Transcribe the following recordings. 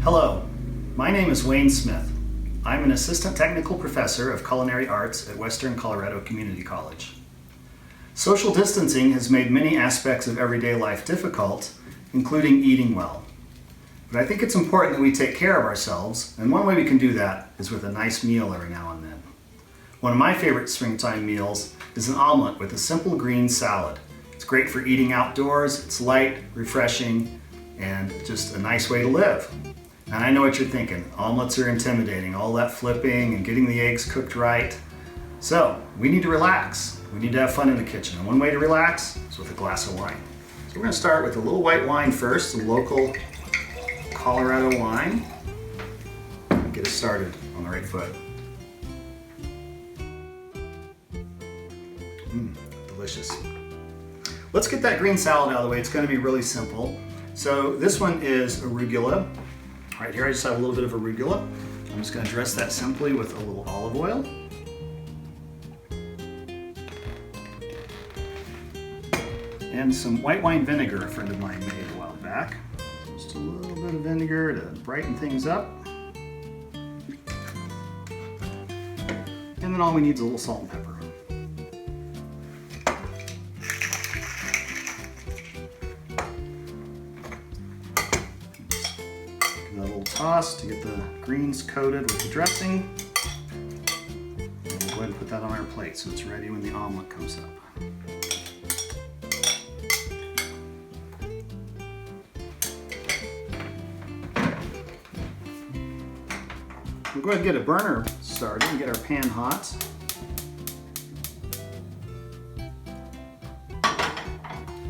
Hello, my name is Wayne Smith. I'm an assistant technical professor of culinary arts at Western Colorado Community College. Social distancing has made many aspects of everyday life difficult, including eating well. But I think it's important that we take care of ourselves, and one way we can do that is with a nice meal every now and then. One of my favorite springtime meals is an omelet with a simple green salad. It's great for eating outdoors, it's light, refreshing, and just a nice way to live. And I know what you're thinking, omelets are intimidating, all that flipping and getting the eggs cooked right. So, we need to relax. We need to have fun in the kitchen. And one way to relax is with a glass of wine. So we're gonna start with a little white wine first, a local Colorado wine. Get us started on the right foot. Delicious. Let's get that green salad out of the way. It's gonna be really simple. So this one is arugula. Right here I just have a little bit of arugula. I'm just gonna dress that simply with a little olive oil. And some white wine vinegar a friend of mine made a while back. Just a little bit of vinegar to brighten things up. And then all we need is a little salt and pepper. Give that a little toss to get the greens coated with the dressing. And we'll go ahead and put that on our plate so it's ready when the omelet comes up. We'll go ahead and get a burner started and get our pan hot.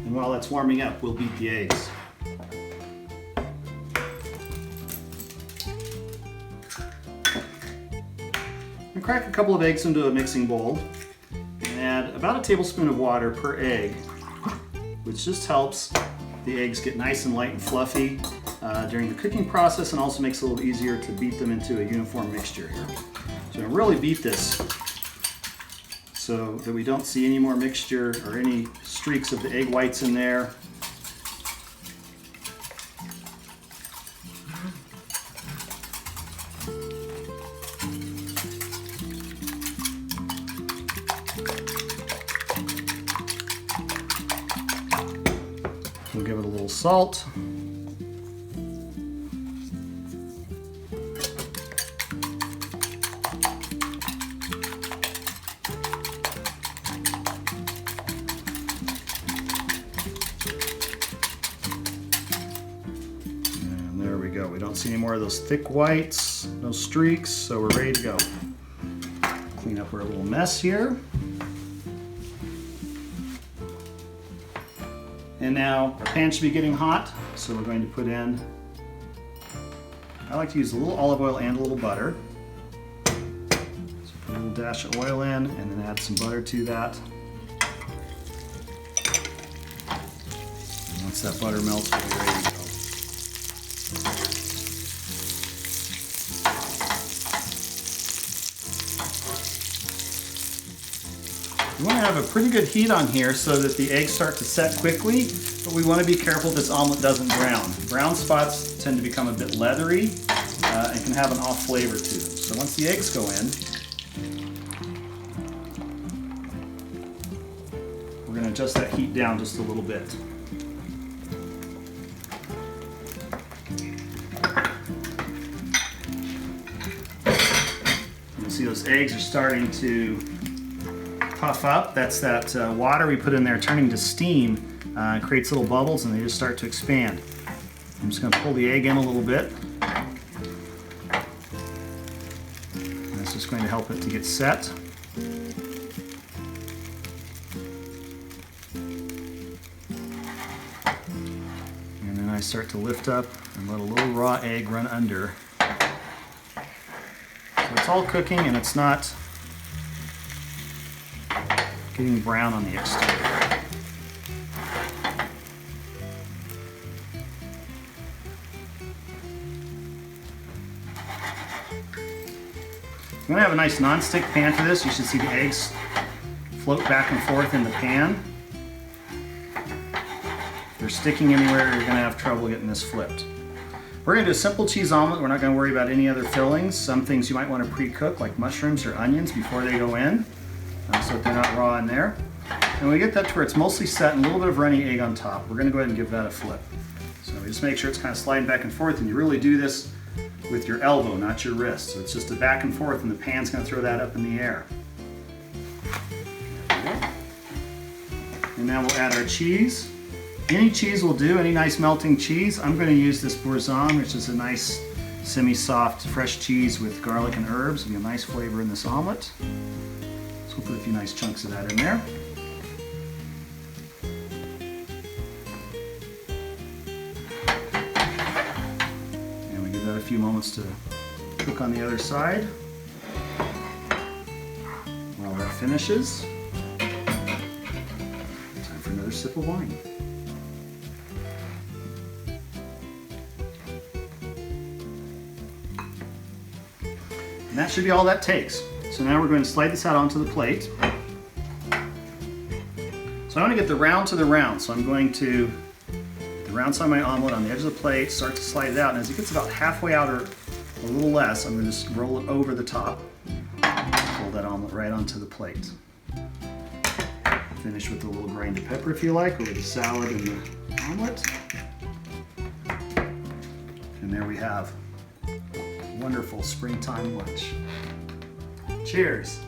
And while that's warming up, we'll beat the eggs. And crack a couple of eggs into a mixing bowl and add about a tablespoon of water per egg, which just helps the eggs get nice and light and fluffy during the cooking process, and also makes it a little easier to beat them into a uniform mixture here. So I'm going to really beat this so that we don't see any more mixture or any streaks of the egg whites in there. We'll give it a little salt. We don't see any more of those thick whites, no streaks, so we're ready to go. Clean up our little mess here. And now our pan should be getting hot, so we're going to put in, I like to use a little olive oil and a little butter. So put a little dash of oil in and then add some butter to that. And once that butter melts, we'll be ready to go. You want to have a pretty good heat on here so that the eggs start to set quickly, but we want to be careful this omelet doesn't brown. Brown spots tend to become a bit leathery and can have an off flavor to them. So once the eggs go in, we're going to adjust that heat down just a little bit. You can see those eggs are starting to puff up. That's that water we put in there turning to steam. It creates little bubbles and they just start to expand. I'm just going to pull the egg in a little bit. And that's just going to help it to get set. And then I start to lift up and let a little raw egg run under. So it's all cooking and it's not getting brown on the exterior. I'm going to have a nice non-stick pan for this. You should see the eggs float back and forth in the pan. If they're sticking anywhere, you're going to have trouble getting this flipped. We're going to do a simple cheese omelet. We're not going to worry about any other fillings. Some things you might want to pre-cook, like mushrooms or onions, before they go in, so that they're not raw in there. And when we get that to where it's mostly set and a little bit of runny egg on top, we're going to go ahead and give that a flip. So we just make sure it's kind of sliding back and forth, and you really do this with your elbow, not your wrist. So it's just a back and forth, and the pan's going to throw that up in the air. And now we'll add our cheese. Any cheese will do, any nice melting cheese. I'm going to use this Boursin, which is a nice semi-soft fresh cheese with garlic and herbs. It'll be a nice flavor in this omelet. So we'll put a few nice chunks of that in there. And we give that a few moments to cook on the other side. While that finishes, time for another sip of wine. And that should be all that takes. So now we're going to slide this out onto the plate. So I want to get the round to the round. So I'm going to get the round side of my omelet on the edge of the plate, start to slide it out, and as it gets about halfway out or a little less, I'm going to just roll it over the top. Fold that omelet right onto the plate. Finish with a little grinded pepper if you like, or with the salad and the omelet. And there we have wonderful springtime lunch. Cheers.